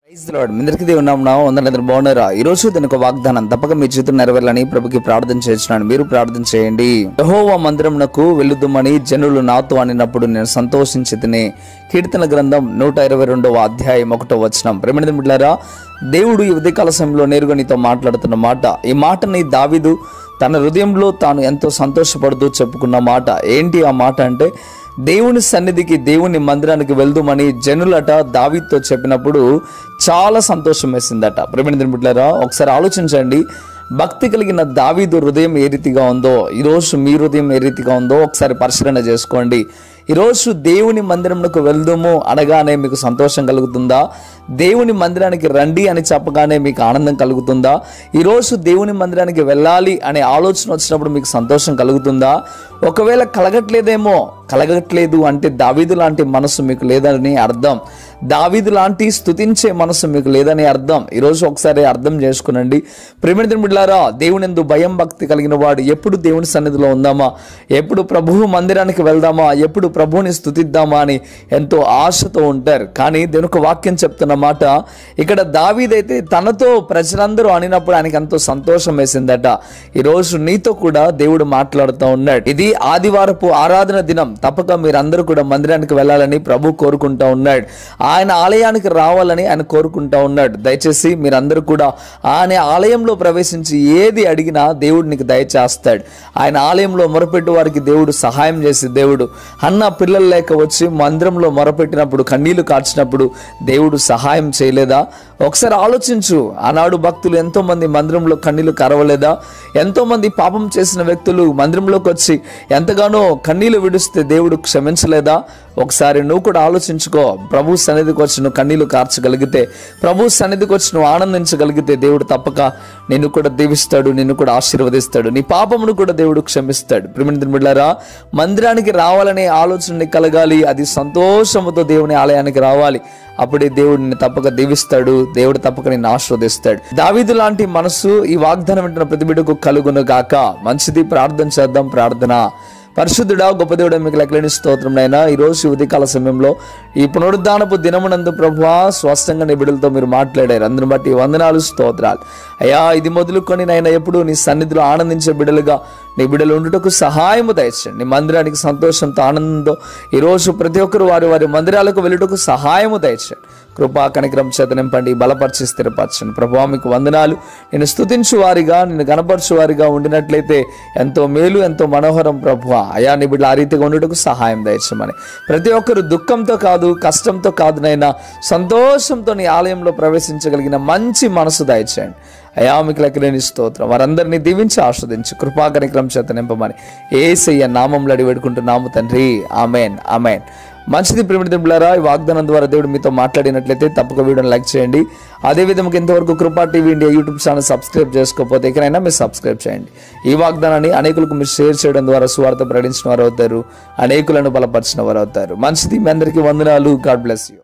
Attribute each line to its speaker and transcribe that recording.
Speaker 1: మీ అందరికీ దేవుని నామమున వందనాలు బాగున్నారా? ఈ రోజు దీనికి ఒక వాగ్దానం తప్పక మీ జీవితం నెరవేరాలని ప్రభుకి ప్రార్థన చేస్తున్నాను. మీరు ప్రార్థన చేయండి. యెహోవా మందిరమునకు వెళ్ళుదుమని జనులు నాతో అనినప్పుడు నేను సంతోషించితిని. కీర్తన గ్రంథం 122వ అధ్యాయం 1వ వచనం. ప్రేమైన బిడ్డలారా, దేవుడు ఈ ఉదయకాల సమయంలో నేరుగా నీతో మాట్లాడుతున్న మాట. ఈ మాటని దావీదు తన హృదయంలో తాను ఎంతో సంతోషపడుతూ చెప్పుకున్న మాట. ఏంటి ఆ మాట అంటే, దేవుని సన్నిధికి, దేవుని మందిరానికి వెళ్దామని జనులట దావీదుతో చెప్పినప్పుడు చాలా సంతోషం వేసిందట. ప్రేమైన బిడ్డలారా, ఒకసారి ఆలోచించండి. భక్తి కలిగిన దావీదు హృదయం ఏ రీతిగా ఉందో, ఈరోజు మీ హృదయం ఏ రీతిగా ఉందో ఒకసారి పరిశీలన చేసుకోండి. ఈరోజు దేవుని మందిరంకు వెళ్దాము అనగానే మీకు సంతోషం కలుగుతుందా? దేవుని మందిరానికి రండి అని చెప్పగానే మీకు ఆనందం కలుగుతుందా? ఈరోజు దేవుని మందిరానికి వెళ్ళాలి అనే ఆలోచన వచ్చినప్పుడు మీకు సంతోషం కలుగుతుందా? ఒకవేళ కలగట్లేదు అంటే దావీదు లాంటి మనసు మీకు లేదని అర్థం. దావీదు లాంటి స్తుతించే మనసు మీకు లేదని అర్థం. ఈరోజు ఒకసారి అర్థం చేసుకునండి. ప్రేమైన బిడ్డలారా, దేవుని యందు భయం భక్తి కలిగిన వాడు ఎప్పుడు దేవుని సన్నిధిలో ఉందామా, ఎప్పుడు ప్రభువు మందిరానికి వెళ్దామా, ఎప్పుడు ప్రభువుని స్తుతిద్దామా అని ఎంతో ఆశతో ఉంటారు. కానీ దేవుని వాక్యం చెప్తున్న మాట, ఇక్కడ దావీదైతే తనతో ప్రజలందరూ అనినప్పుడు ఆయనకి ఎంతో సంతోషం వేసిందట. ఈరోజు నీతో కూడా దేవుడు మాట్లాడుతూ ఉన్నాడు. ఇది ఆదివారపు ఆరాధన దినం. తప్పక మీరందరూ కూడా మందిరానికి వెళ్ళాలని ప్రభు కోరుకుంటా ఉన్నాడు. ఆయన ఆలయానికి రావాలని ఆయన కోరుకుంటా ఉన్నాడు. దయచేసి మీరందరూ కూడా ఆయన ఆలయంలో ప్రవేశించి ఏది అడిగినా దేవుడు నీకు దయచేస్తాడు. ఆయన ఆలయంలో మొరపెట్టు వారికి దేవుడు సహాయం చేసే దేవుడు. అన్న పిల్లలు లేక వచ్చి మందిరంలో మొరపెట్టినప్పుడు, కన్నీళ్లు కార్చినప్పుడు దేవుడు సహాయం చేయలేదా? ఒకసారి ఆలోచించు. ఆనాడు భక్తులు ఎంతో మంది మందిరంలో కన్నీళ్లు కరవలేదా? ఎంతో మంది పాపం చేసిన వ్యక్తులు మందిరంలోకి వచ్చి ఎంతగానో కన్నీళ్లు విడిస్తే దేవుడు క్షమించలేదా? ఒకసారి నువ్వు కూడా ఆలోచించుకో. ప్రభు సన్నిధికి వచ్చి నువ్వు కన్నీళ్లు కార్చగలిగితే, ప్రభు సన్నిధికి వచ్చి నువ్వు ఆనందించగలిగితే దేవుడు తప్పక నిన్ను కూడా దీవిస్తాడు, నిన్ను కూడా ఆశీర్వదిస్తాడు, నీ పాపమును కూడా దేవుడు క్షమిస్తాడు. ప్రియమైన బిడ్డలారా, మందిరానికి రావాలనే ఆలోచన కలగాలి. అది సంతోషముతో దేవుని ఆలయానికి రావాలి. అప్పుడే దేవుడు నిన్ను తప్పక దీవిస్తాడు, దేవుడు తప్పక నిన్ను ఆశీర్వదిస్తాడు. దావీదు లాంటి మనసు ఈ వాగ్దానం వింటున్న ప్రతి బిడ్డకు కలుగును గాక. మంచిది, ప్రార్థన చేద్దాం. ప్రార్థన. పరిశుద్ధుడా, గొప్ప దేవుడా, మీకు లెక్కలేని స్తోత్రం నైనా. ఈరోజు ఉదయకాల సమయంలో ఈ పునరుద్ధానపు దినమునందు ప్రభువా స్పష్టంగా నీ బిడ్డలతో మీరు మాట్లాడారు. అందుని బట్టి వందనాలు, స్తోత్రాలు అయ్యా. ఇది మొదలుకొని నైనా ఎప్పుడు నీ సన్నిధిలో ఆనందించే బిడ్డలుగా నీ బిడ్డలు ఉండుటకు సహాయము దయచేయండి. నీ మందిరానికి సంతోషంతో, ఆనందంతో ఈరోజు ప్రతి ఒక్కరు వారి వారి మందిరాలకు వెళ్ళుటకు సహాయము దయచేయండి. కృపా కనికరం చేత నింపండి, బలపరిచి స్థిరపరచండి. ప్రభువా మీకు వందనాలు. నేను స్తుతించు వారిగా, నేను గణపరచు వారిగా ఉండినట్లయితే ఎంతో మేలు, ఎంతో మనోహరం. ప్రభువా అయా, నీ బిడ్డలు ఆ రీతిగా ఉండుటకు సహాయం దయచేయమని, ప్రతి ఒక్కరు దుఃఖంతో కాదు, కష్టంతో కాదునైనా సంతోషంతో నీ ఆలయంలో ప్రవేశించగలిగిన మంచి మనసు దయచేయండి. అయా మీకు లెక్కలేని స్తోత్రం. వారందరినీ దీవించి ఆస్వాదించి కృపా కనికరం చేత నింపమని యేసయ్య నామములో అడిగి వేడుకుంటున్నాము తండ్రి. Amen, amen. మంచిది. ప్రియమైన బిడ్డలారా, ఈ వాగ్దానం ద్వారా దేవుడు మీతో మాట్లాడినట్లయితే తప్పక వీడియోని లైక్ చేయండి. అదేవిధంగా ఇంతవరకు కృపా TV India YouTube channel subscribe చేసుకోకపోతే ఎక్కడైనా మీరు సబ్స్క్రైబ్ చేయండి. ఈ వాగ్దానాన్ని అనేకులకు మీరు షేర్ చేయడం ద్వారా సువార్త ప్రకటించిన వారు అవుతారు, అనేకులను బలపరిచిన వారు అవుతారు. మంచిది. మీ అందరికీ వందనాలు. God bless you.